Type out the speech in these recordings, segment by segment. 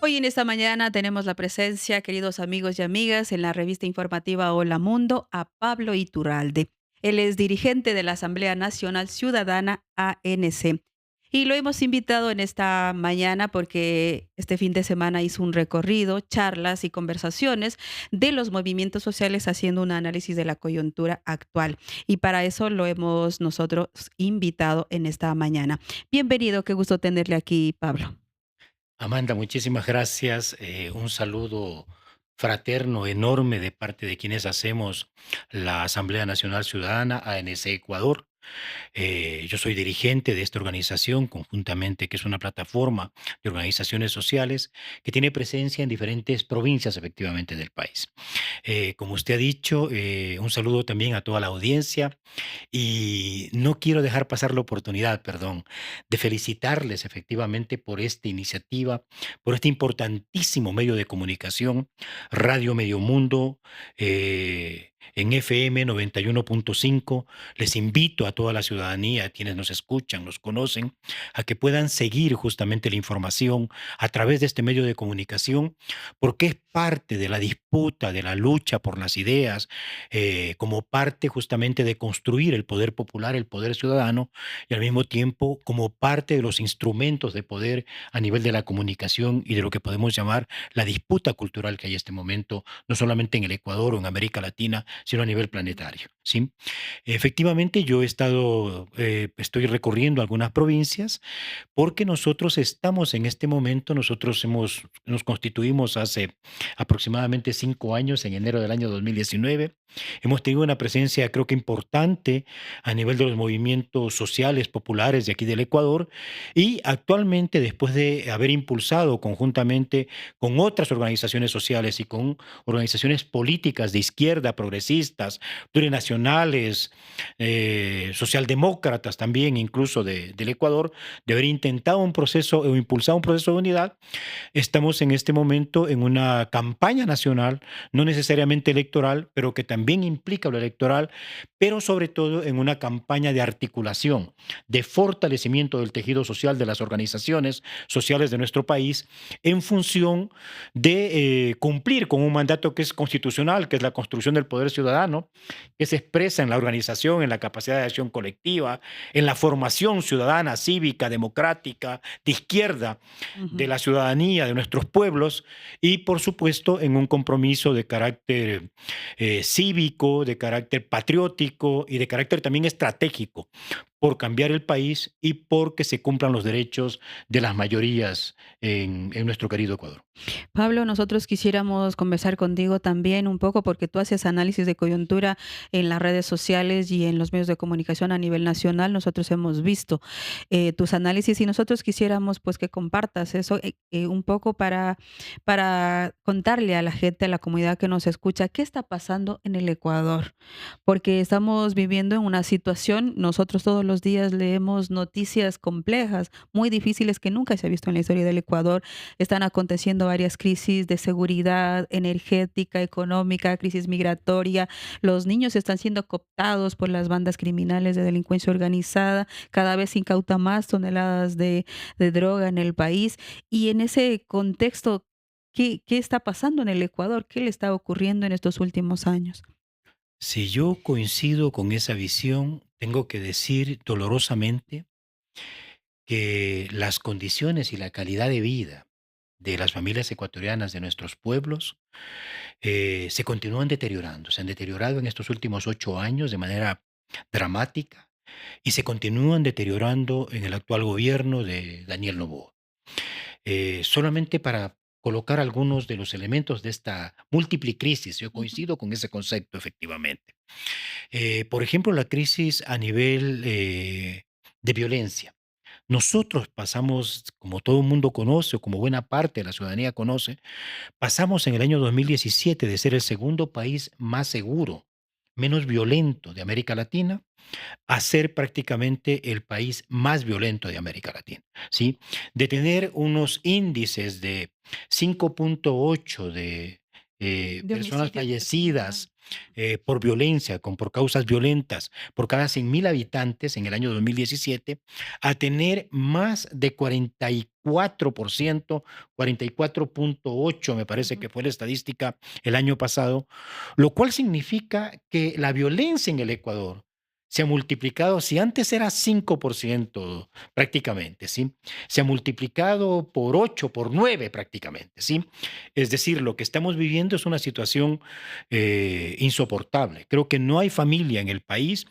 Hoy en esta mañana tenemos la presencia, queridos amigos y amigas, en la revista informativa Hola Mundo, a Pablo Iturralde. Él es dirigente de la Asamblea Nacional Ciudadana ANC. Y lo hemos invitado en esta mañana porque este fin de semana hizo un recorrido, charlas y conversaciones de los movimientos sociales haciendo un análisis de la coyuntura actual. Y para eso lo hemos nosotros invitado en esta mañana. Bienvenido, qué gusto tenerle aquí, Pablo. Amanda, muchísimas gracias. Un saludo fraterno enorme de parte de quienes hacemos la Asamblea Nacional Ciudadana, ANC Ecuador. Yo soy dirigente de esta organización conjuntamente, que es una plataforma de organizaciones sociales que tiene presencia en diferentes provincias, efectivamente, del país. Como usted ha dicho, un saludo también a toda la audiencia y no quiero dejar pasar la oportunidad, perdón, de felicitarles efectivamente por esta iniciativa, por este importantísimo medio de comunicación, Radio Medio Mundo, en FM 91.5. Les invito a toda la ciudadanía, a quienes nos escuchan, nos conocen, a que puedan seguir justamente la información a través de este medio de comunicación, porque es parte de la disputa, de la lucha por las ideas, como parte justamente de construir el poder popular, el poder ciudadano, y al mismo tiempo como parte de los instrumentos de poder a nivel de la comunicación y de lo que podemos llamar la disputa cultural que hay en este momento, no solamente en el Ecuador o en América Latina, sino a nivel planetario, ¿sí? Efectivamente, yo estoy recorriendo algunas provincias porque nosotros estamos en este momento, nos constituimos hace aproximadamente 5 años, en enero del año 2019. Hemos tenido una presencia, creo que importante, a nivel de los movimientos sociales populares de aquí del Ecuador, y actualmente, después de haber impulsado conjuntamente con otras organizaciones sociales y con organizaciones políticas de izquierda, progresistas, plurinacionales, socialdemócratas también, incluso del Ecuador, de haber intentado un proceso o impulsado un proceso de unidad. Estamos en este momento en una campaña nacional, no necesariamente electoral, pero que también implica lo electoral, pero sobre todo en una campaña de articulación, de fortalecimiento del tejido social de las organizaciones sociales de nuestro país, en función de cumplir con un mandato que es constitucional, que es la construcción del poder ciudadano, que se expresa en la organización, en la capacidad de acción colectiva, en la formación ciudadana, cívica, democrática, de izquierda, de Ujú. la ciudadanía, de nuestros pueblos, y por supuesto en un compromiso de carácter cívico, de carácter patriótico y de carácter también estratégico por cambiar el país y porque se cumplan los derechos de las mayorías en nuestro querido Ecuador. Pablo, nosotros quisiéramos conversar contigo también un poco porque tú haces análisis de coyuntura en las redes sociales y en los medios de comunicación a nivel nacional. Nosotros hemos visto tus análisis y nosotros quisiéramos pues que compartas eso un poco para contarle a la gente, a la comunidad que nos escucha, qué está pasando en el Ecuador. Porque estamos viviendo en una situación, nosotros todos los días leemos noticias complejas, muy difíciles que nunca se ha visto en la historia del Ecuador. Están aconteciendo varias crisis de seguridad energética, económica, crisis migratoria. Los niños están siendo cooptados por las bandas criminales de delincuencia organizada. Cada vez se incauta más toneladas de droga en el país. Y en ese contexto, ¿qué está pasando en el Ecuador? ¿Qué le está ocurriendo en estos últimos años? Si yo coincido con esa visión, tengo que decir dolorosamente que las condiciones y la calidad de vida de las familias ecuatorianas de nuestros pueblos se continúan deteriorando. Se han deteriorado en estos últimos 8 años de manera dramática y se continúan deteriorando en el actual gobierno de Daniel Noboa. Solamente para colocar algunos de los elementos de esta múltiple crisis, yo Ujú, coincido con ese concepto efectivamente. Por ejemplo, la crisis a nivel de violencia. Nosotros pasamos, como todo el mundo conoce, o como buena parte de la ciudadanía conoce, pasamos en el año 2017 de ser el segundo país más seguro, menos violento de América Latina, a ser prácticamente el país más violento de América Latina, ¿sí? De tener unos índices de 5.8 de de personas homicidios por 100.000. fallecidas por violencia, por causas violentas, por cada 100.000 habitantes en el año 2017, a tener más de 44%, 44.8 me parece Ujú, que fue la estadística el año pasado, lo cual significa que la violencia en el Ecuador se ha multiplicado, si antes era 5% prácticamente, ¿sí? Se ha multiplicado por 8, por 9 prácticamente, ¿sí? Es decir, lo que estamos viviendo es una situación insoportable. Creo que no hay familia en el país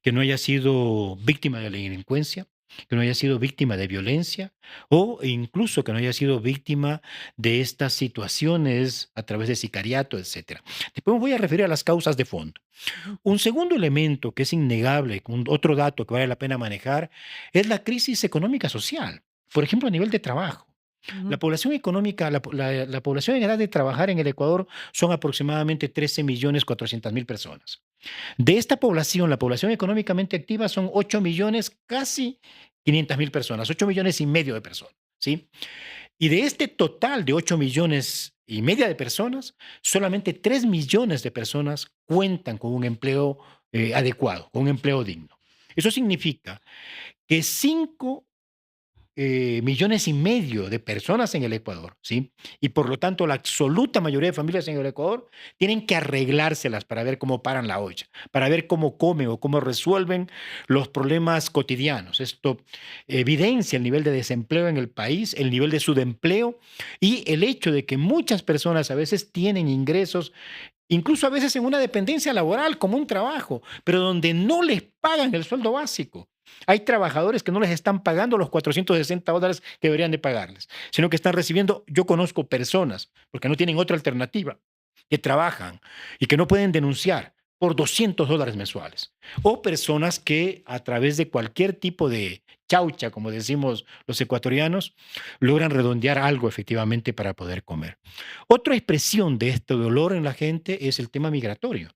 que no haya sido víctima de la delincuencia, que no haya sido víctima de violencia o incluso que no haya sido víctima de estas situaciones a través de sicariato, etcétera. Después me voy a referir a las causas de fondo. ujú, Un segundo elemento que es innegable, otro dato que vale la pena manejar, es la crisis económica social. Por ejemplo, a nivel de trabajo. La ujú, población económica, la población en edad de trabajar en el Ecuador son aproximadamente 13.400.000 personas. De esta población, la población económicamente activa son 8 millones, casi 500.000 personas, 8 millones y medio de personas, ¿sí? Y de este total de 8 millones y media de personas, solamente 3 millones de personas cuentan con un empleo adecuado, con un empleo digno. Eso significa que 5 millones y medio de personas en el Ecuador, ¿sí? Y por lo tanto, la absoluta mayoría de familias en el Ecuador tienen que arreglárselas para ver cómo paran la olla, para ver cómo comen o cómo resuelven los problemas cotidianos. Esto evidencia el nivel de desempleo en el país, el nivel de subempleo y el hecho de que muchas personas a veces tienen ingresos, incluso a veces en una dependencia laboral, como un trabajo, pero donde no les pagan el sueldo básico. Hay trabajadores que no les están pagando los $460 que deberían de pagarles, sino que están recibiendo, yo conozco personas, porque no tienen otra alternativa, que trabajan y que no pueden denunciar por $200 mensuales. O personas que a través de cualquier tipo de chaucha, como decimos los ecuatorianos, logran redondear algo efectivamente para poder comer. Otra expresión de este dolor en la gente es el tema migratorio.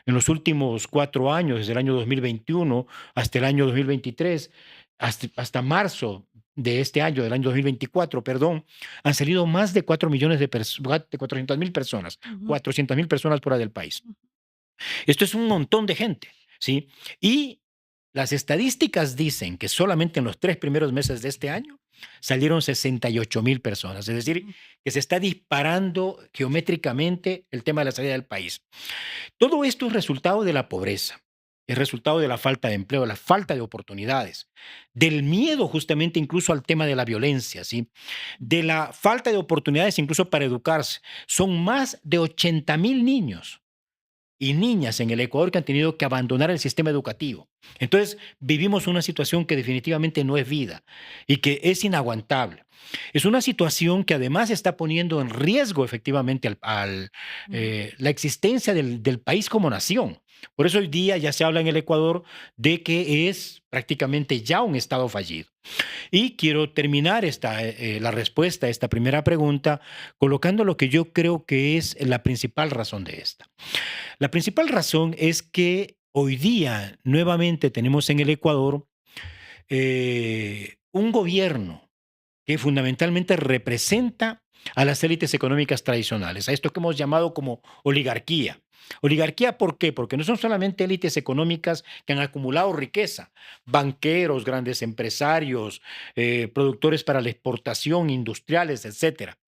En los últimos 4 años, desde el año 2021 hasta el año 2023, hasta marzo de este año, del año 2024, perdón, han salido más de 4 millones de personas, de 400.000 personas, ujú, 400.000 personas fuera del país. Esto es un montón de gente, ¿sí? Y las estadísticas dicen que solamente en los 3 primeros meses de este año salieron 68.000 personas, es decir, ujú, que se está disparando geométricamente el tema de la salida del país. Todo esto es resultado de la pobreza, es resultado de la falta de empleo, la falta de oportunidades, del miedo justamente incluso al tema de la violencia, ¿sí? De la falta de oportunidades incluso para educarse. Son más de 80.000 niños y niñas en el Ecuador que han tenido que abandonar el sistema educativo. Entonces, vivimos una situación que definitivamente no es vida y que es inaguantable. Es una situación que además está poniendo en riesgo efectivamente ujú. la existencia del país como nación. Por eso hoy día ya se habla en el Ecuador de que es prácticamente ya un Estado fallido. Y quiero terminar la respuesta a esta primera pregunta colocando lo que yo creo que es la principal razón de esta. La principal razón es que hoy día nuevamente tenemos en el Ecuador un gobierno que fundamentalmente representa a las élites económicas tradicionales, a esto que hemos llamado como oligarquía. Oligarquía, ¿por qué? Porque no son solamente élites económicas que han acumulado riqueza, banqueros, grandes empresarios, productores para la exportación, industriales, etcétera,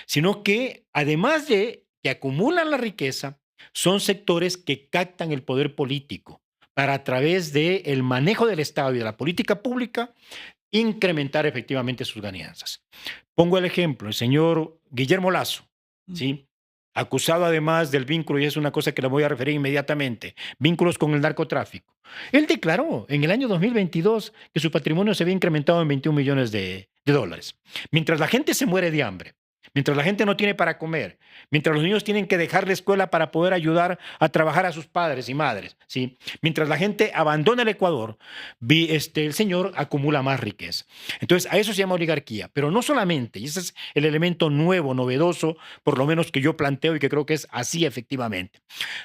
sino que además de que acumulan la riqueza, son sectores que captan el poder político para a través del manejo del Estado y de la política pública incrementar efectivamente sus ganancias. Pongo el ejemplo, el señor Guillermo Lazo, Mm, ¿sí? Acusado además del vínculo, y es una cosa que le voy a referir inmediatamente, vínculos con el narcotráfico. Él declaró en el año 2022 que su patrimonio se había incrementado en 21 millones de dólares. Mientras la gente se muere de hambre, mientras la gente no tiene para comer, mientras los niños tienen que dejar la escuela para poder ayudar a trabajar a sus padres y madres, ¿sí? Mientras la gente abandona el Ecuador, el señor acumula más riqueza. Entonces, a eso se llama oligarquía, pero no solamente, y ese es el elemento nuevo, novedoso, por lo menos que yo planteo y que creo que es así efectivamente.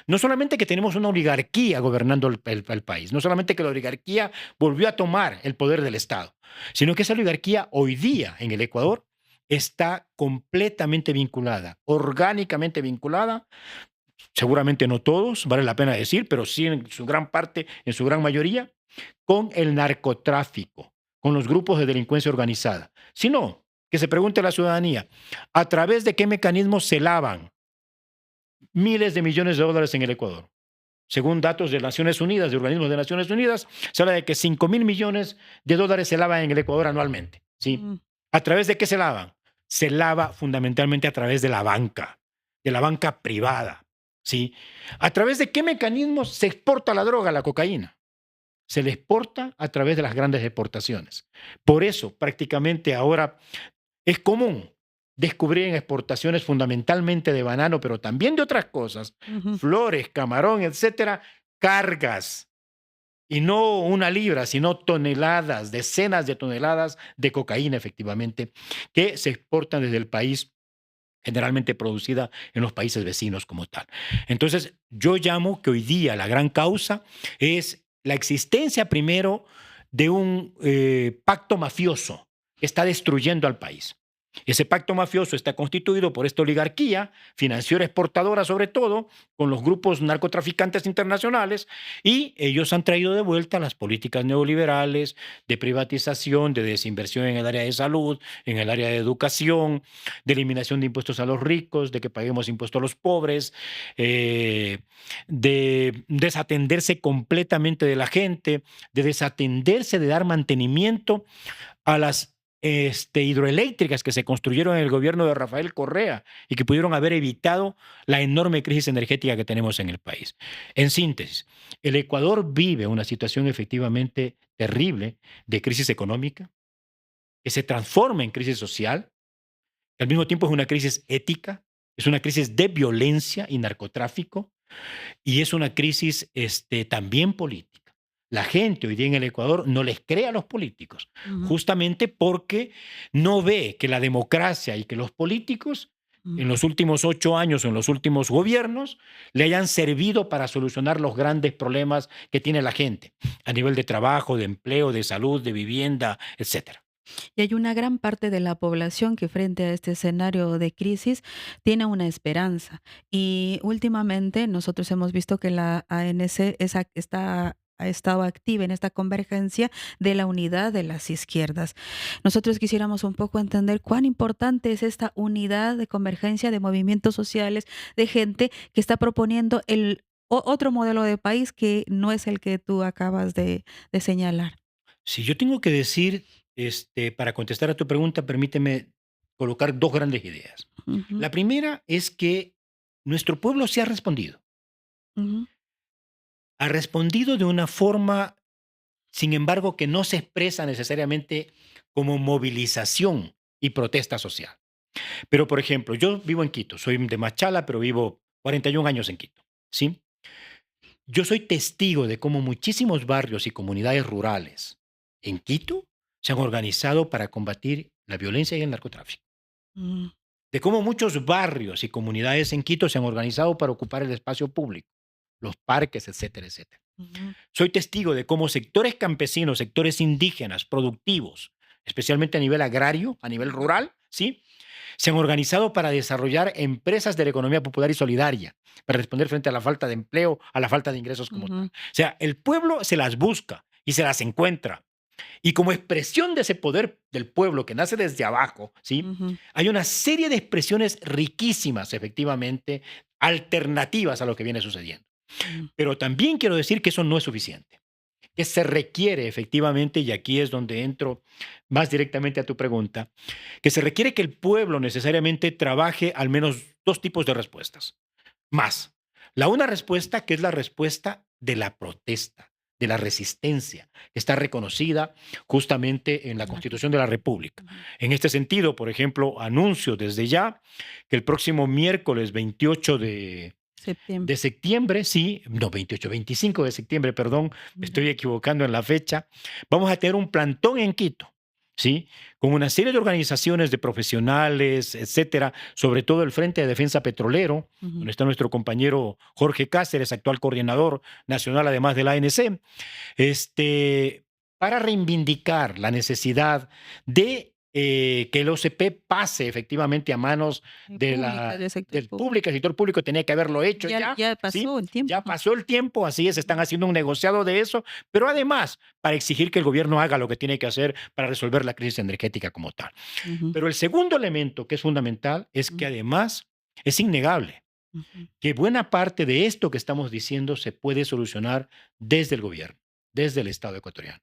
No solamente que tenemos una oligarquía gobernando el país, no solamente que la oligarquía volvió a tomar el poder del Estado, sino que esa oligarquía hoy día en el Ecuador está completamente vinculada, orgánicamente vinculada seguramente no todos, vale la pena decir, pero sí en su gran parte, en su gran mayoría, con el narcotráfico, con los grupos de delincuencia organizada. Si no, que se pregunte a la ciudadanía, ¿a través de qué mecanismos se lavan miles de millones de dólares en el Ecuador? Según datos de Naciones Unidas, de organismos de Naciones Unidas, se habla de que 5.000 millones de dólares se lavan en el Ecuador anualmente. ¿Sí? Mm, ¿A través de qué se lavan? Se lava fundamentalmente a través de la banca privada. ¿Sí? ¿A través de qué mecanismos se exporta la droga, la cocaína? Se le exporta a través de las grandes exportaciones. Por eso, prácticamente ahora es común descubrir en exportaciones fundamentalmente de banano, pero también de otras cosas, ujú. flores, camarón, etcétera, cargas, y no una libra, sino toneladas, decenas de toneladas de cocaína, efectivamente, que se exportan desde el país, generalmente producida en los países vecinos como tal. Entonces, yo llamo que hoy día la gran causa es la existencia primero de un pacto mafioso que está destruyendo al país. Ese pacto mafioso está constituido por esta oligarquía financiera exportadora, sobre todo, con los grupos narcotraficantes internacionales, y ellos han traído de vuelta las políticas neoliberales de privatización, de desinversión en el área de salud, en el área de educación, de eliminación de impuestos a los ricos, de que paguemos impuestos a los pobres, de desatenderse completamente de la gente, de desatenderse de dar mantenimiento a las hidroeléctricas que se construyeron en el gobierno de Rafael Correa y que pudieron haber evitado la enorme crisis energética que tenemos en el país. En síntesis, el Ecuador vive una situación efectivamente terrible de crisis económica que se transforma en crisis social, que al mismo tiempo es una crisis ética, es una crisis de violencia y narcotráfico, y es una crisis también política. La gente hoy día en el Ecuador no les cree a los políticos, Ujú, justamente porque no ve que la democracia y que los políticos mm. en los últimos 8 años o en los últimos gobiernos le hayan servido para solucionar los grandes problemas que tiene la gente a nivel de trabajo, de empleo, de salud, de vivienda, etcétera. Y hay una gran parte de la población que frente a este escenario de crisis tiene una esperanza. Y últimamente nosotros hemos visto que la ANC ha estado activa en esta convergencia de la unidad de las izquierdas. Nosotros quisiéramos un poco entender cuán importante es esta unidad de convergencia de movimientos sociales, de gente que está proponiendo otro modelo de país que no es el que tú acabas de señalar. Si yo tengo que decir, para contestar a tu pregunta, permíteme colocar dos grandes ideas. Ujú, La primera es que nuestro pueblo se ujú, ha respondido de una forma, sin embargo, que no se expresa necesariamente como movilización y protesta social. Pero, por ejemplo, yo vivo en Quito, soy de Machala, pero vivo 41 años en Quito, ¿sí? Yo soy testigo de cómo muchísimos barrios y comunidades rurales en Quito se han organizado para combatir la violencia y el narcotráfico. mm, De cómo muchos barrios y comunidades en Quito se han organizado para ocupar el espacio público, los parques, etcétera, etcétera. ujú. Soy testigo de cómo sectores campesinos, sectores indígenas, productivos, especialmente a nivel agrario, a nivel rural, ¿sí? Se han organizado para desarrollar empresas de la economía popular y solidaria, para responder frente a la falta de empleo, a la falta de ingresos como tal. Ujú, O sea, el pueblo se las busca y se las encuentra. Y como expresión de ese poder del pueblo que nace desde abajo, ¿sí? ujú, Hay una serie de expresiones riquísimas, efectivamente, alternativas a lo que viene sucediendo. mm, Pero también quiero decir que eso no es suficiente, que se requiere efectivamente, y aquí es donde entro más directamente a tu pregunta, que se requiere que el pueblo necesariamente trabaje al menos dos tipos de respuestas. Más. La una respuesta que es la respuesta de la protesta, de la resistencia, que está reconocida justamente en la claro, Constitución de la República. ujú. En este sentido, por ejemplo, anuncio desde ya que el próximo miércoles 28 de Septiembre. septiembre, sí, no 28, 25 de septiembre, perdón, me Ujú, estoy equivocando en la fecha, vamos a tener un plantón en Quito, ¿sí? Con una serie de organizaciones de profesionales, etcétera, sobre todo el Frente de Defensa Petrolero, ujú, donde está nuestro compañero Jorge Cáceres, actual coordinador nacional, además del ANC, para reivindicar la necesidad de que el OCP pase efectivamente a manos de Públicas, del sector del público. público, el sector público tenía que haberlo hecho Ya ya, ya ¿sí? pasó el tiempo. Ya pasó el tiempo, así es, están haciendo un negociado de eso, pero además para exigir que el gobierno haga lo que tiene que hacer para resolver la crisis energética como tal. Ujú, Pero el segundo elemento que es fundamental es que ujú, además es innegable ujú. que buena parte de esto que estamos diciendo se puede solucionar desde el gobierno, desde el Estado ecuatoriano.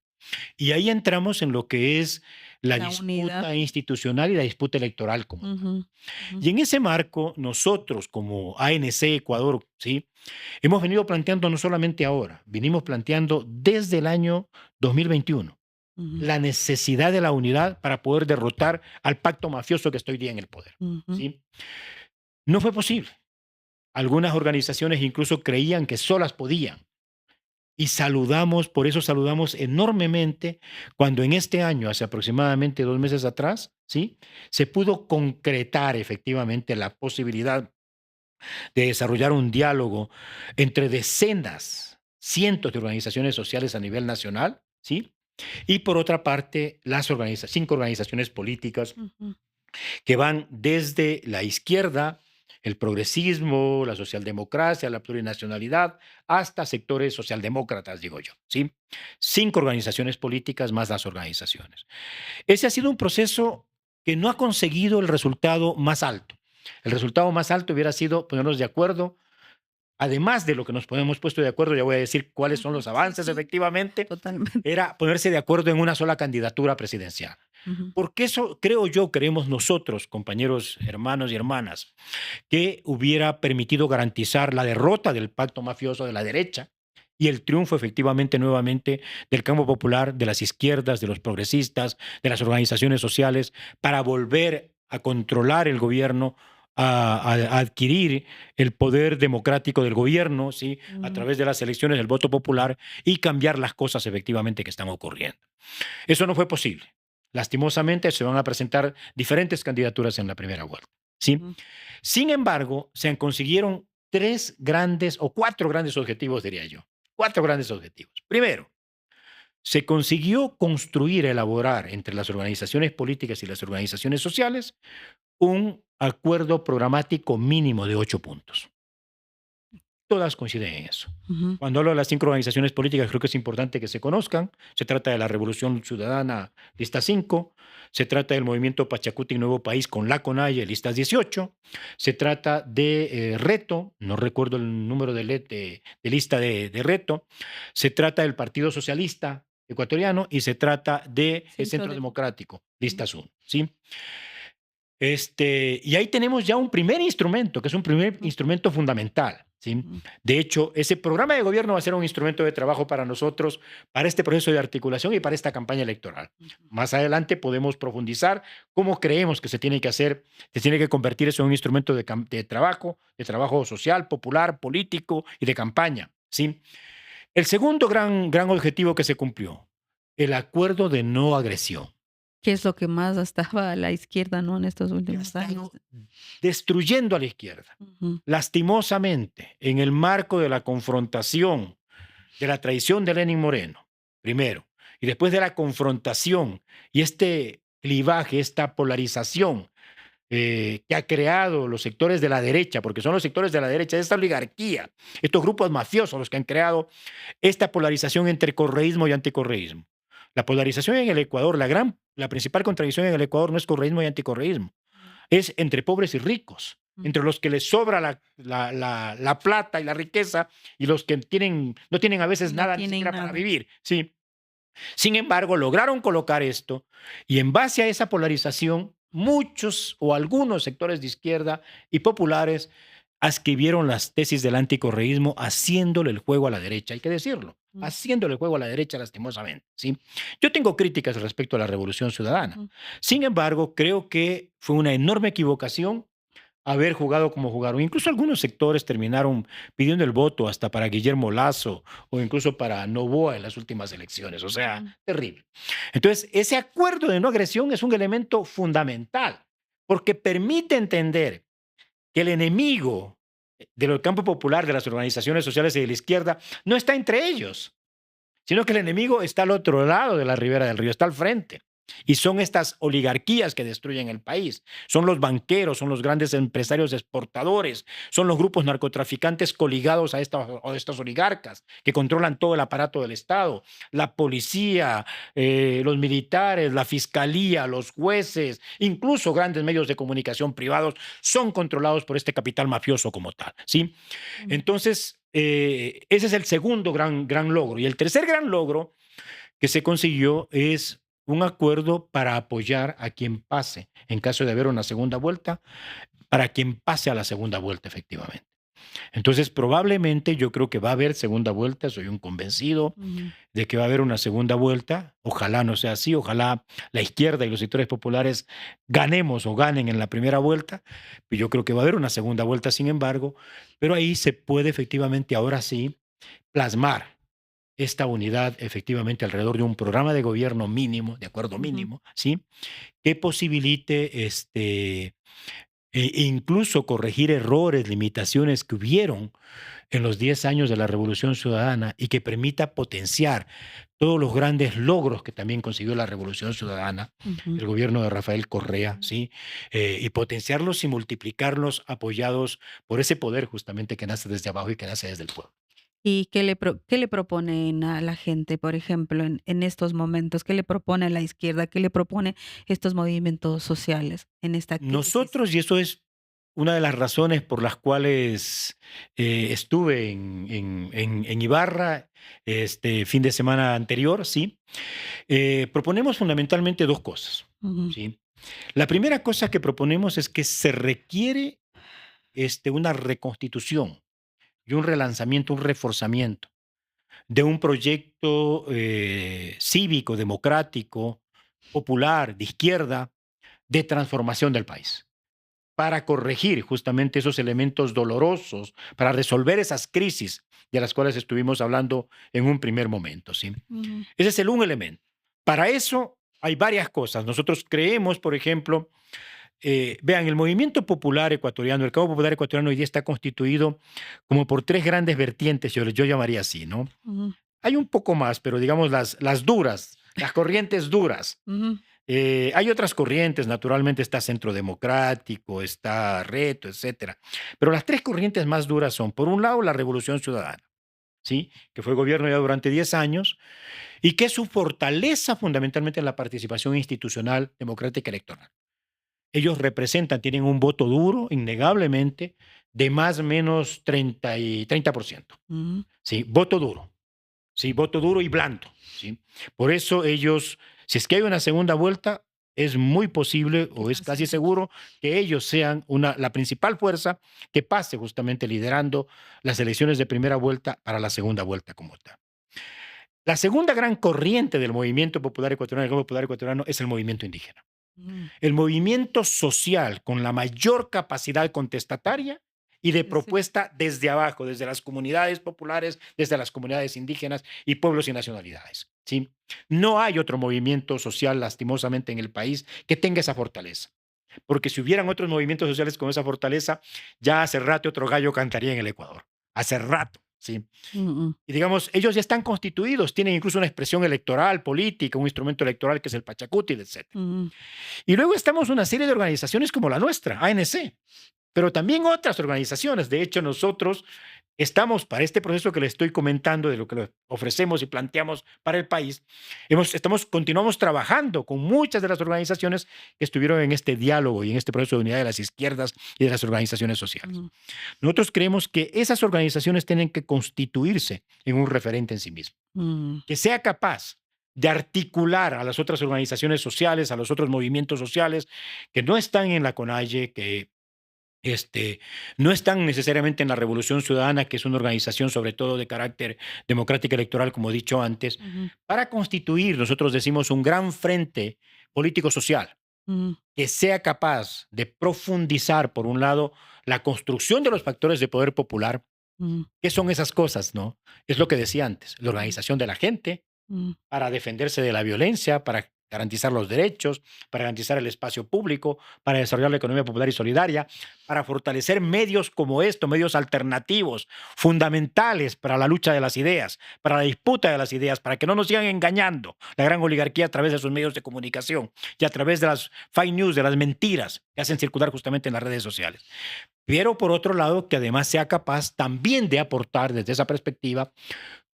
Y ahí entramos en lo que es la La unidad. disputa institucional y la disputa electoral como tal. Ujú, ujú, Y en ese marco, nosotros como ANC Ecuador, ¿sí? Hemos venido planteando no solamente ahora, vinimos planteando desde el año 2021 ujú, la necesidad de la unidad para poder derrotar al pacto mafioso que está hoy día en el poder, ujú, ¿sí? No fue posible. Algunas organizaciones incluso creían que solas podían. Y saludamos, por eso saludamos enormemente cuando en este año, hace aproximadamente 2 meses atrás, ¿sí? Se pudo concretar efectivamente la posibilidad de desarrollar un diálogo entre decenas, cientos de organizaciones sociales a nivel nacional, ¿sí? Y por otra parte, 5 organizaciones políticas ujú, que van desde la izquierda, el progresismo, la socialdemocracia, la plurinacionalidad, hasta sectores socialdemócratas, digo yo, ¿sí? 5 organizaciones políticas más las organizaciones. Ese ha sido un proceso que no ha conseguido el resultado más alto. El resultado más alto hubiera sido ponernos de acuerdo. Además de lo que nos hemos puesto de acuerdo, ya voy a decir cuáles son ujú. los Sí, avances sí, efectivamente, totalmente. era ponerse de acuerdo en una sola candidatura presidencial. Ujú, Porque eso creo yo, creemos nosotros, compañeros, hermanos y hermanas, que hubiera permitido garantizar la derrota del pacto mafioso de la derecha y el triunfo efectivamente nuevamente del campo popular, de las izquierdas, de los progresistas, de las organizaciones sociales, para volver a controlar el gobierno, a adquirir el poder democrático del gobierno, ¿sí? A ujú, través de las elecciones del voto popular y cambiar las cosas efectivamente que están ocurriendo. Eso no fue posible. Lastimosamente se van a presentar diferentes candidaturas en la primera vuelta, ¿sí? ujú, Sin embargo, se consiguieron 3 grandes o 4 grandes objetivos, diría yo. 4 grandes objetivos. Primero, se consiguió construir, elaborar entre las organizaciones políticas y las organizaciones sociales un acuerdo programático mínimo de 8 puntos. Todas coinciden en eso. ujú, Cuando hablo de las 5 organizaciones políticas, creo que es importante que se conozcan. Se trata de la Revolución Ciudadana, lista 5. Se trata del Movimiento Pachacuti Nuevo País con la CONAIE, listas 18. Se trata de Reto, no recuerdo el número de lista de Reto. Se trata del Partido Socialista Ecuatoriano y se trata de el Centro Centro Democrático. Democrático, listas 1. ¿Sí? Y ahí tenemos ya un primer instrumento, que es un primer Ujú, instrumento fundamental, ¿sí? ujú, De hecho, ese programa de gobierno va a ser un instrumento de trabajo para nosotros, para este proceso de articulación y para esta campaña electoral. ujú. Más adelante podemos profundizar cómo creemos que se tiene que hacer, se tiene que convertir eso en un instrumento de trabajo social, popular, político y de campaña, ¿sí? El segundo gran objetivo que se cumplió, el acuerdo de no agresión, ¿Qué es lo que más estaba a la izquierda, no, en estos que ha últimos años? estado destruyendo a la izquierda. Ujú, Lastimosamente, en el marco de la confrontación, de la traición de Lenin Moreno, primero, y después de la confrontación y este clivaje, esta polarización que ha creado los sectores de la derecha, porque son los sectores de la derecha, esta oligarquía, estos grupos mafiosos los que han creado esta polarización entre correísmo y anticorreísmo. La polarización en el Ecuador, la principal contradicción en el Ecuador no es correísmo y anticorreísmo, es entre pobres y ricos, ujú. entre los que les sobra la plata y la riqueza y los que no tienen a veces No nada ni tienen siquiera para nada. vivir. ¿Sí? Sin embargo, lograron colocar esto y en base a esa polarización, muchos o algunos sectores de izquierda y populares ascribieron las tesis del anticorreísmo haciéndole el juego a la derecha, hay que decirlo, Mm, haciéndole el juego a la derecha lastimosamente, ¿sí? Yo tengo críticas respecto a la Revolución Ciudadana. ujú, Sin embargo, creo que fue una enorme equivocación haber jugado como jugaron. Incluso algunos sectores terminaron pidiendo el voto hasta para Guillermo Lazo o incluso para Noboa en las últimas elecciones. O sea, ujú, terrible. Entonces, ese acuerdo de no agresión es un elemento fundamental porque permite entender que el enemigo del campo popular, de las organizaciones sociales y de la izquierda, no está entre ellos, sino que el enemigo está al otro lado de la ribera del río, está al frente. Y son estas oligarquías que destruyen el país. Son los banqueros, son los grandes empresarios exportadores, son los grupos narcotraficantes coligados a estas oligarcas que controlan todo el aparato del Estado. La policía, los militares, la fiscalía, los jueces, incluso grandes medios de comunicación privados son controlados por este capital mafioso como tal, ¿sí? Mm, Entonces, ese es el segundo gran logro. Y el tercer gran logro que se consiguió es un acuerdo para apoyar a quien pase, en caso de haber una segunda vuelta, para quien pase a la segunda vuelta efectivamente. Entonces, probablemente yo creo que va a haber segunda vuelta, soy un convencido ujú. de que va a haber una segunda vuelta. Ojalá no sea así, ojalá la izquierda y los sectores populares ganemos o ganen en la primera vuelta. Yo creo que va a haber una segunda vuelta, sin embargo, pero ahí se puede efectivamente ahora sí plasmar esta unidad efectivamente alrededor de un programa de gobierno mínimo, de acuerdo Ujú, mínimo, ¿sí? Que posibilite incluso corregir errores, limitaciones que hubieron en los 10 años de la Revolución Ciudadana y que permita potenciar todos los grandes logros que también consiguió la Revolución Ciudadana, ujú. el gobierno de Rafael Correa, ¿sí? Y potenciarlos y multiplicarlos apoyados por ese poder justamente que nace desde abajo y que nace desde el pueblo. ¿Y qué le proponen a la gente, por ejemplo, en estos momentos? ¿Qué le propone la izquierda? ¿Qué le propone estos movimientos sociales en esta crisis? Nosotros, y eso es una de las razones por las cuales estuve en Ibarra este fin de semana anterior, ¿sí? Proponemos fundamentalmente dos cosas, Ujú, ¿sí? La primera cosa que proponemos es que se requiere una reconstitución y un relanzamiento, un reforzamiento de un proyecto cívico, democrático, popular, de izquierda, de transformación del país para corregir justamente esos elementos dolorosos, para resolver esas crisis de las cuales estuvimos hablando en un primer momento, ¿sí? ujú, Ese es el un elemento. Para eso hay varias cosas. Nosotros creemos, por ejemplo, vean, el movimiento popular ecuatoriano, el campo popular ecuatoriano hoy día está constituido como por tres grandes vertientes, yo llamaría así, ¿no? ujú, Hay un poco más, pero digamos las duras, las corrientes duras. ujú, Hay otras corrientes, naturalmente está Centro Democrático, está Reto, etcétera. Pero las tres corrientes más duras son, por un lado, la Revolución Ciudadana, ¿sí? Que fue gobierno ya durante 10 años y que es su fortaleza fundamentalmente en la participación institucional democrática electoral. Ellos representan, tienen un voto duro, innegablemente, de más o menos 30%. ujú. ¿Sí? Voto duro. Sí, voto duro y blando, ¿sí? Por eso ellos, si es que hay una segunda vuelta, es muy posible Que o es casi pasen seguro ellos. que ellos sean la principal fuerza que pase justamente liderando las elecciones de primera vuelta para la segunda vuelta como tal. La segunda gran corriente del movimiento popular ecuatoriano, del Grupo popular ecuatoriano, es el movimiento indígena. Mm, El movimiento social con la mayor capacidad contestataria y de sí. propuesta desde abajo, desde las comunidades populares, desde las comunidades indígenas y pueblos y nacionalidades. ¿Sí? No hay otro movimiento social, lastimosamente, en el país que tenga esa fortaleza. Porque si hubieran otros movimientos sociales con esa fortaleza, ya hace rato otro gallo cantaría en el Ecuador. Hace rato. ¿Sí? Mm, Y digamos, ellos ya están constituidos, tienen incluso una expresión electoral, política, un instrumento electoral que es el Pachacuti, etc. mm, Y luego estamos una serie de organizaciones como la nuestra, ANC, pero también otras organizaciones. De hecho, nosotros estamos para este proceso que les estoy comentando de lo que le ofrecemos y planteamos para el país. Continuamos trabajando con muchas de las organizaciones que estuvieron en este diálogo y en este proceso de unidad de las izquierdas y de las organizaciones sociales. mm, Nosotros creemos que esas organizaciones tienen que constituirse en un referente en sí mismo mm, que sea capaz de articular a las otras organizaciones sociales, a los otros movimientos sociales que no están en la CONAIE, que no están necesariamente en la Revolución Ciudadana, que es una organización sobre todo de carácter democrático electoral, como he dicho antes, ujú, para constituir, nosotros decimos, un gran frente político-social mm, que sea capaz de profundizar, por un lado, la construcción de los factores de poder popular. mm, ¿Qué son esas cosas, no? Es lo que decía antes, la mm, organización de la gente, mm, para defenderse de la violencia, para garantizar los derechos, para garantizar el espacio público, para desarrollar la economía popular y solidaria, para fortalecer medios como estos, medios alternativos, fundamentales para la lucha de las ideas, para la disputa de las ideas, para que no nos sigan engañando la gran oligarquía a través de sus medios de comunicación y a través de las fake news, de las mentiras que hacen circular justamente en las redes sociales. Pero por otro lado, que además sea capaz también de aportar desde esa perspectiva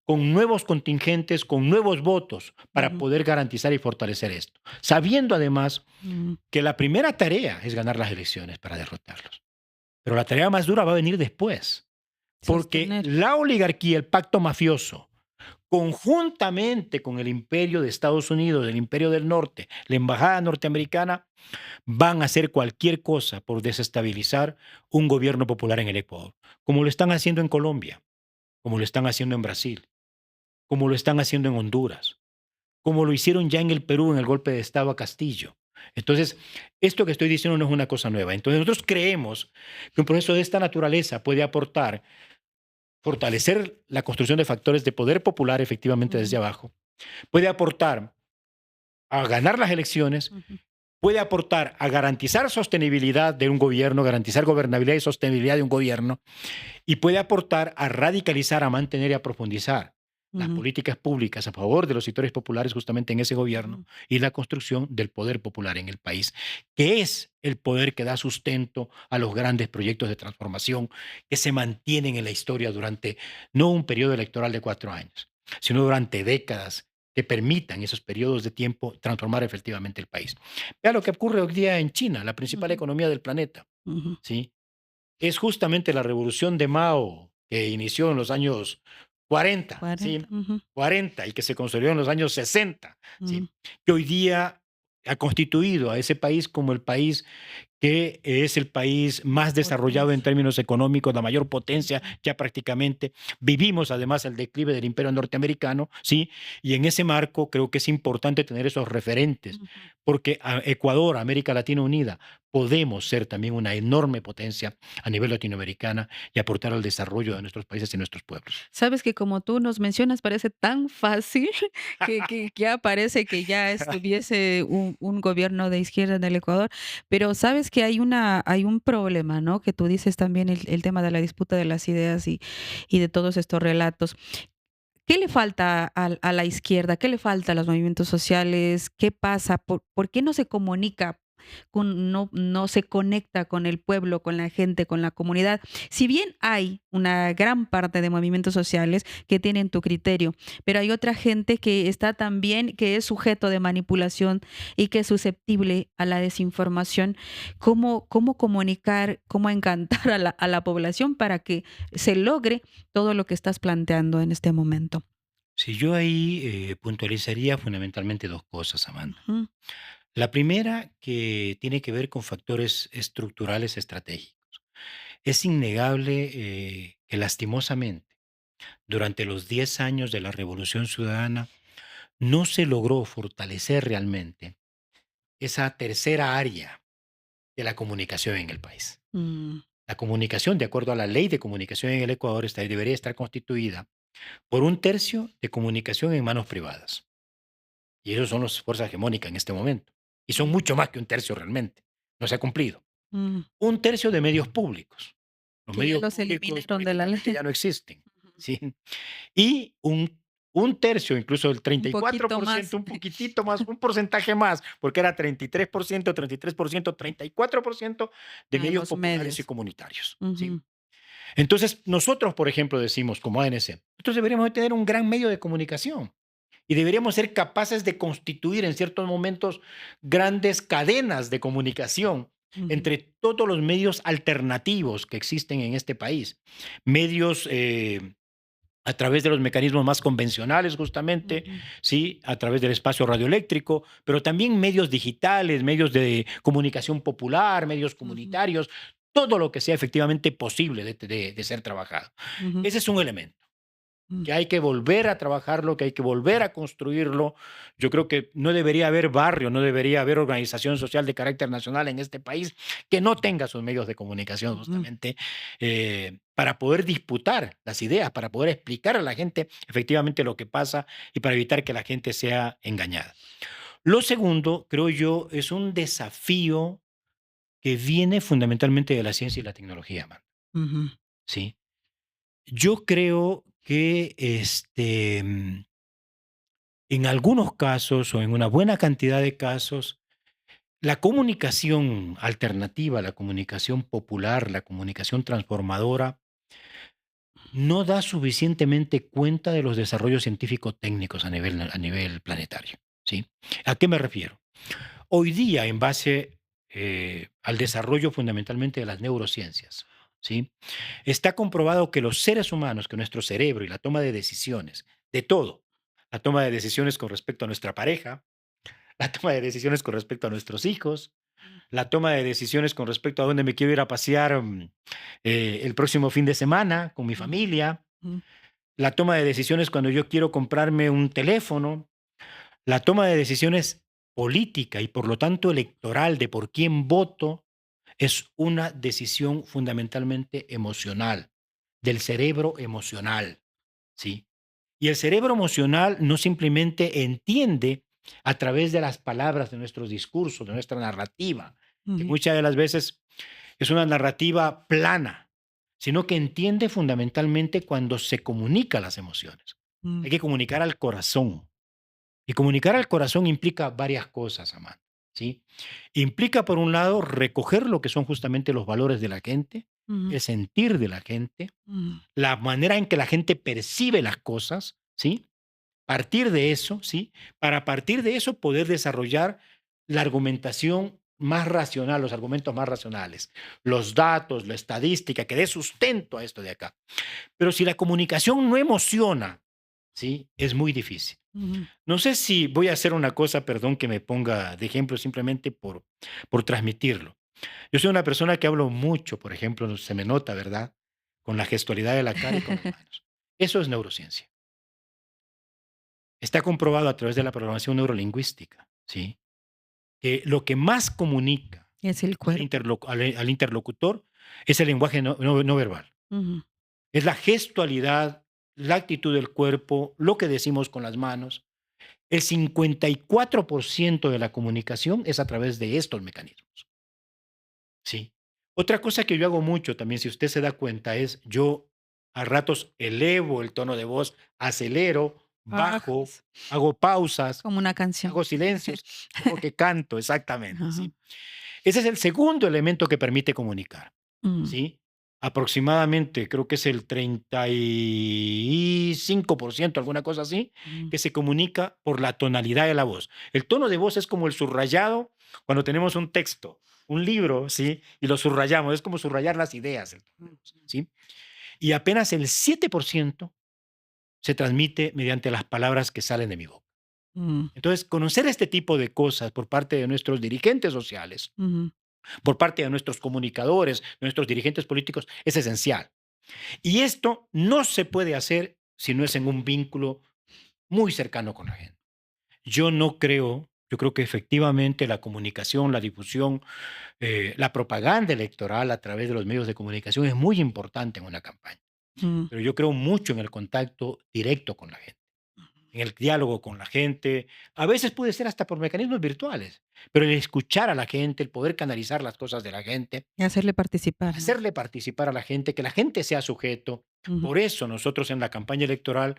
con nuevos contingentes, con nuevos votos para Ujú, poder garantizar y fortalecer esto, sabiendo además mm. que la primera tarea es ganar las elecciones para derrotarlos. Pero la tarea más dura va a venir después, porque Sostener. la oligarquía, el pacto mafioso, conjuntamente con el imperio de Estados Unidos, el imperio del norte, la embajada norteamericana, van a hacer cualquier cosa por desestabilizar un gobierno popular en el Ecuador, como lo están haciendo en Colombia, como lo están haciendo en Brasil, como lo están haciendo en Honduras, como lo hicieron ya en el Perú en el golpe de Estado a Castillo. Entonces, esto que estoy diciendo no es una cosa nueva. Entonces, nosotros creemos que un proceso de esta naturaleza puede aportar, fortalecer la construcción de factores de poder popular efectivamente desde Ujú, abajo, puede aportar a ganar las elecciones, ujú, puede aportar a garantizar sostenibilidad de un gobierno, garantizar gobernabilidad y sostenibilidad de un gobierno, y puede aportar a radicalizar, a mantener y a profundizar las ujú, políticas públicas a favor de los sectores populares justamente en ese gobierno ujú. y la construcción del poder popular en el país, que es el poder que da sustento a los grandes proyectos de transformación que se mantienen en la historia durante no un periodo electoral de 4 años, sino durante décadas que permitan esos periodos de tiempo transformar efectivamente el país. Vea lo que ocurre hoy día en China, la principal Ujú, economía del planeta, ujú. ¿sí? Es justamente la revolución de Mao que inició en los años 40, 40. ¿sí? Ujú, 40 y que se consolidó en los años 60, ujú, ¿sí? Que hoy día ha constituido a ese país como el país que es el país más desarrollado en potencia. términos económicos, la mayor potencia Ujú, ya prácticamente. Vivimos además el declive del imperio norteamericano, ¿sí? Y en ese marco creo que es importante tener esos referentes, ujú. porque a Ecuador, América Latina Unida, podemos ser también una enorme potencia a nivel latinoamericana y aportar al desarrollo de nuestros países y nuestros pueblos. Sabes que como tú nos mencionas, parece tan fácil que ya parece que ya estuviese un gobierno de izquierda en el Ecuador, pero sabes que hay un problema, ¿no? Que tú dices también el tema de la disputa de las ideas y de todos estos relatos. ¿Qué le falta a la izquierda? ¿Qué le falta a los movimientos sociales? ¿Qué pasa? ¿Por qué no se comunica no se conecta con el pueblo, con la gente, con la comunidad? Si bien hay una gran parte de movimientos sociales que tienen tu criterio, pero hay otra gente que está también, que es sujeto de manipulación y que es susceptible a la desinformación. ¿Cómo comunicar, cómo encantar a la población para que se logre todo lo que estás planteando en este momento? Si yo ahí puntualizaría fundamentalmente dos cosas, Amanda. Ujú, La primera, que tiene que ver con factores estructurales estratégicos. Es innegable que lastimosamente durante los 10 años de la Revolución Ciudadana no se logró fortalecer realmente esa tercera área de la comunicación en el país. mm, La comunicación, de acuerdo a la ley de comunicación en el Ecuador, debería estar constituida por un tercio de comunicación en manos privadas. Y esos son las fuerzas hegemónicas en este momento. Y son mm, mucho más que un tercio realmente. No se ha cumplido. mm, Un tercio de medios públicos. Los que ya medios los públicos eliminaron de la ley. prácticamente ya no existen. Ujú. ¿Sí? Y un tercio, incluso el Un poquito más. 34%, un poquitito más, un porcentaje más, porque era 33%, 33%, 34% de A medios los populares y medios. comunitarios. ¿Sí? Ujú, Entonces, nosotros, por ejemplo, decimos como ANC, nosotros deberíamos de tener un gran medio de comunicación y deberíamos ser capaces de constituir en ciertos momentos grandes cadenas de comunicación ujú, entre todos los medios alternativos que existen en este país. Medios a través de los mecanismos más convencionales, justamente, ujú, ¿sí? A través del espacio radioeléctrico, pero también medios digitales, medios de comunicación popular, medios ujú, comunitarios, todo lo que sea efectivamente posible de ser trabajado. ujú, Ese es un elemento mm, que hay que volver a trabajarlo, que hay que volver a construirlo. Yo creo que no debería haber barrio, no debería haber organización social de carácter nacional en este país que no tenga sus medios de comunicación ujú, justamente para poder disputar las ideas, para poder explicar a la gente efectivamente lo que pasa y para evitar que la gente sea engañada. Lo segundo, creo yo, es un desafío que viene fundamentalmente de la ciencia y la tecnología, mano, Ujú, ¿sí? Yo creo que, en algunos casos, o en una buena cantidad de casos, la comunicación alternativa, la comunicación popular, la comunicación transformadora, no da suficientemente cuenta de los desarrollos científico-técnicos a nivel planetario, ¿sí? ¿A qué me refiero? Hoy día, en base, al desarrollo fundamentalmente de las neurociencias, ¿sí? Está comprobado que los seres humanos, que nuestro cerebro y la toma de decisiones, de todo, la toma de decisiones con respecto a nuestra pareja, la toma de decisiones con respecto a nuestros hijos, la toma de decisiones con respecto a dónde me quiero ir a pasear, el próximo fin de semana con mi ujú, familia, ujú, la toma de decisiones cuando yo quiero comprarme un teléfono, la toma de decisiones política y por lo tanto electoral de por quién voto es una decisión fundamentalmente emocional, del cerebro emocional, ¿sí? Y el cerebro emocional no simplemente entiende a través de las palabras de nuestros discursos, de nuestra narrativa, que ujú, muchas de las veces es una narrativa plana, sino que entiende fundamentalmente cuando se comunica las emociones. mm, Hay que comunicar al corazón. Y comunicar al corazón implica varias cosas, Amanda, ¿sí? Implica, por un lado, recoger lo que son justamente los valores de la gente, ujú, el sentir de la gente, ujú, la manera en que la gente percibe las cosas, ¿sí? Partir de eso, ¿sí? Para partir de eso poder desarrollar la argumentación más racional, los argumentos más racionales, los datos, la estadística, que dé sustento a esto de acá. Pero si la comunicación no emociona, ¿sí? Es muy difícil. ujú, No sé si voy a hacer una cosa, perdón que me ponga de ejemplo simplemente por transmitirlo. Yo soy una persona que hablo mucho, por ejemplo, se me nota, ¿verdad? Con la gestualidad de la cara y con las manos. Eso es neurociencia. Está comprobado a través de la programación neurolingüística, ¿sí? Que lo que más comunica es el cuerpo. al interlocutor es el lenguaje no verbal. Ujú, Es la gestualidad, la actitud del cuerpo, lo que decimos con las manos. El 54% de la comunicación es a través de estos mecanismos. Sí. Otra cosa que yo hago mucho también, si usted se da cuenta, es yo a ratos elevo el tono de voz, acelero, bajo, bajas, hago pausas, como una canción. hago silencios, como que canto, exactamente, Ajá, ¿sí? Ese es el segundo elemento que permite comunicar, mm, ¿sí? Aproximadamente, creo que es el 35%, alguna cosa así, mm, que se comunica por la tonalidad de la voz. El tono de voz es como el subrayado cuando tenemos un texto, un libro, ¿sí? Y lo subrayamos, es como subrayar las ideas, el tono de voz, ¿sí? Y apenas el 7% se transmite mediante las palabras que salen de mi boca. mm, Entonces, conocer este tipo de cosas por parte de nuestros dirigentes sociales, ujú, por parte de nuestros comunicadores, nuestros dirigentes políticos, es esencial. Y esto no se puede hacer si no es en un vínculo muy cercano con la gente. Yo creo que efectivamente la comunicación, la difusión, la propaganda electoral a través de los medios de comunicación es muy importante en una campaña, mm, pero yo creo mucho en el contacto directo con la gente, en el diálogo con la gente. A veces puede ser hasta por mecanismos virtuales, pero el escuchar a la gente, el poder canalizar las cosas de la gente, y hacerle participar, ¿no? hacerle participar a la gente, que la gente sea sujeto. Ujú, Por eso nosotros en la campaña electoral,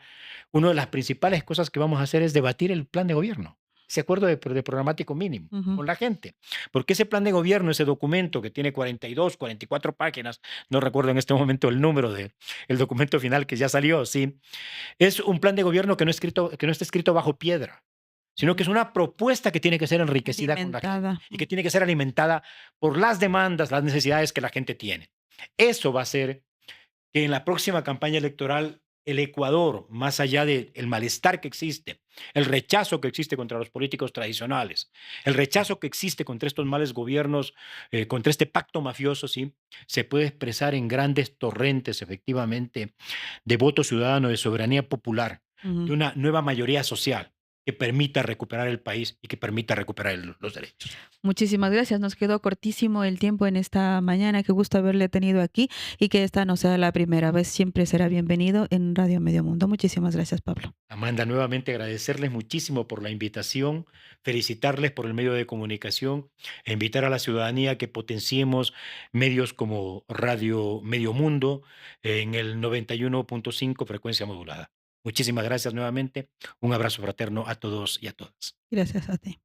una de las principales cosas que vamos a hacer es debatir el plan de gobierno, ese acuerdo de programático mínimo ujú, con la gente. Porque ese plan de gobierno, ese documento que tiene 42, 44 páginas, no recuerdo en este momento el número de el documento final que ya salió, sí, es un plan de gobierno que no está escrito bajo piedra, sino que ujú, es una propuesta que tiene que ser enriquecida con la gente alimentada. y que tiene que ser alimentada por las demandas, las necesidades que la gente tiene. Eso va a ser que en la próxima campaña electoral el Ecuador, más allá del malestar que existe, el rechazo que existe contra los políticos tradicionales, el rechazo que existe contra estos males gobiernos, contra este pacto mafioso, ¿sí? Se puede expresar en grandes torrentes, efectivamente, de voto ciudadano, de soberanía popular, Ujú, de una nueva mayoría social. que permita recuperar el país y que permita recuperar los derechos. Muchísimas gracias. Nos quedó cortísimo el tiempo en esta mañana. Qué gusto haberle tenido aquí y que esta no sea la primera vez. Siempre será bienvenido en Radio Medio Mundo. Muchísimas gracias, Pablo. Amanda, nuevamente agradecerles muchísimo por la invitación, felicitarles por el medio de comunicación e invitar a la ciudadanía que potenciemos medios como Radio Medio Mundo en el 91.5 frecuencia modulada. Muchísimas gracias nuevamente. Un abrazo fraterno a todos y a todas. Gracias a ti.